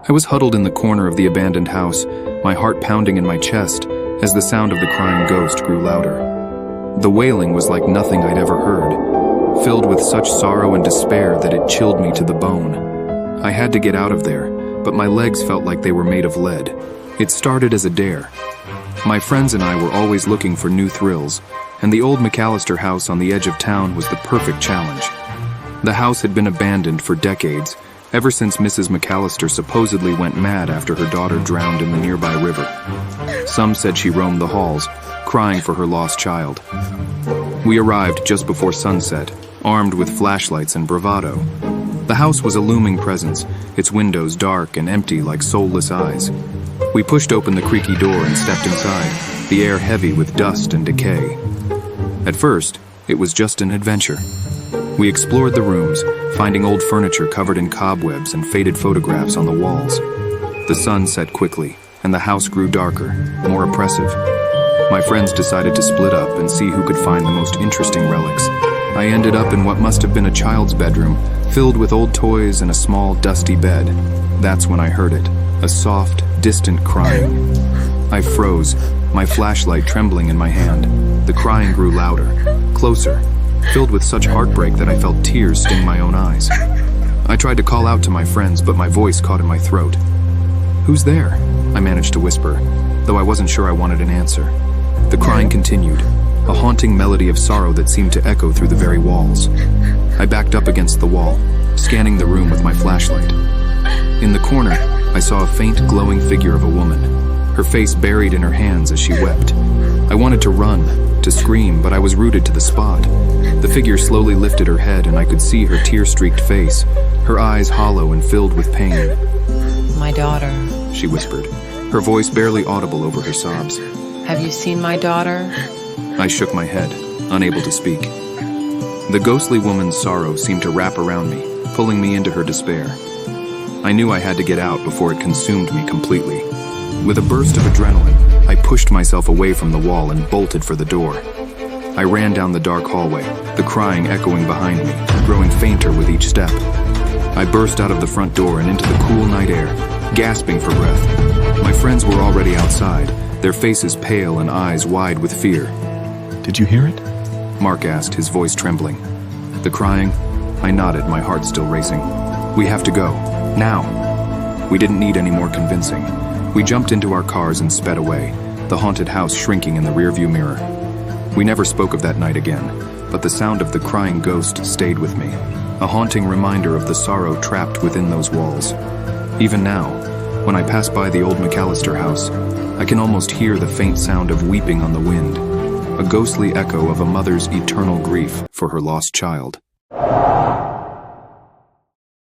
I was huddled in the corner of the abandoned house, my heart pounding in my chest as the sound of the crying ghost grew louder. The wailing was like nothing I'd ever heard, filled with such sorrow and despair that it chilled me to the bone. I had to get out of there, but my legs felt like they were made of lead. It started as a dare. My friends and I were always looking for new thrills, and the old McAllister house on the edge of town was the perfect challenge. The house had been abandoned for decades, ever since Mrs. McAllister supposedly went mad after her daughter drowned in the nearby river. Some said she roamed the halls, crying for her lost child. We arrived just before sunset, armed with flashlights and bravado. The house was a looming presence, its windows dark and empty like soulless eyes. We pushed open the creaky door and stepped inside, the air heavy with dust and decay. At first, it was just an adventure. We explored the rooms, finding old furniture covered in cobwebs and faded photographs on the walls. The sun set quickly, and the house grew darker, more oppressive. My friends decided to split up and see who could find the most interesting relics. I ended up in what must have been a child's bedroom, filled with old toys and a small, dusty bed. That's when I heard it, a soft, distant crying. I froze, my flashlight trembling in my hand. The crying grew louder, closer, filled with such heartbreak that I felt tears sting my own eyes. I tried to call out to my friends, but my voice caught in my throat. "Who's there?" I managed to whisper, though I wasn't sure I wanted an answer. The crying continued, a haunting melody of sorrow that seemed to echo through the very walls. I backed up against the wall, scanning the room with my flashlight. In the corner, I saw a faint, glowing figure of a woman, her face buried in her hands as she wept. I wanted to run, to scream, but I was rooted to the spot. The figure slowly lifted her head and I could see her tear-streaked face, her eyes hollow and filled with pain. "My daughter," she whispered, her voice barely audible over her sobs. "Have you seen my daughter?" I shook my head, unable to speak. The ghostly woman's sorrow seemed to wrap around me, pulling me into her despair. I knew I had to get out before it consumed me completely. With a burst of adrenaline, I pushed myself away from the wall and bolted for the door. I ran down the dark hallway, the crying echoing behind me, growing fainter with each step. I burst out of the front door and into the cool night air, gasping for breath. My friends were already outside, their faces pale and eyes wide with fear. "Did you hear it?" Mark asked, his voice trembling. The crying? I nodded, my heart still racing. "We have to go. Now." We didn't need any more convincing. We jumped into our cars and sped away, the haunted house shrinking in the rearview mirror. We never spoke of that night again, but the sound of the crying ghost stayed with me, a haunting reminder of the sorrow trapped within those walls. Even now, when I pass by the old McAllister house, I can almost hear the faint sound of weeping on the wind, a ghostly echo of a mother's eternal grief for her lost child.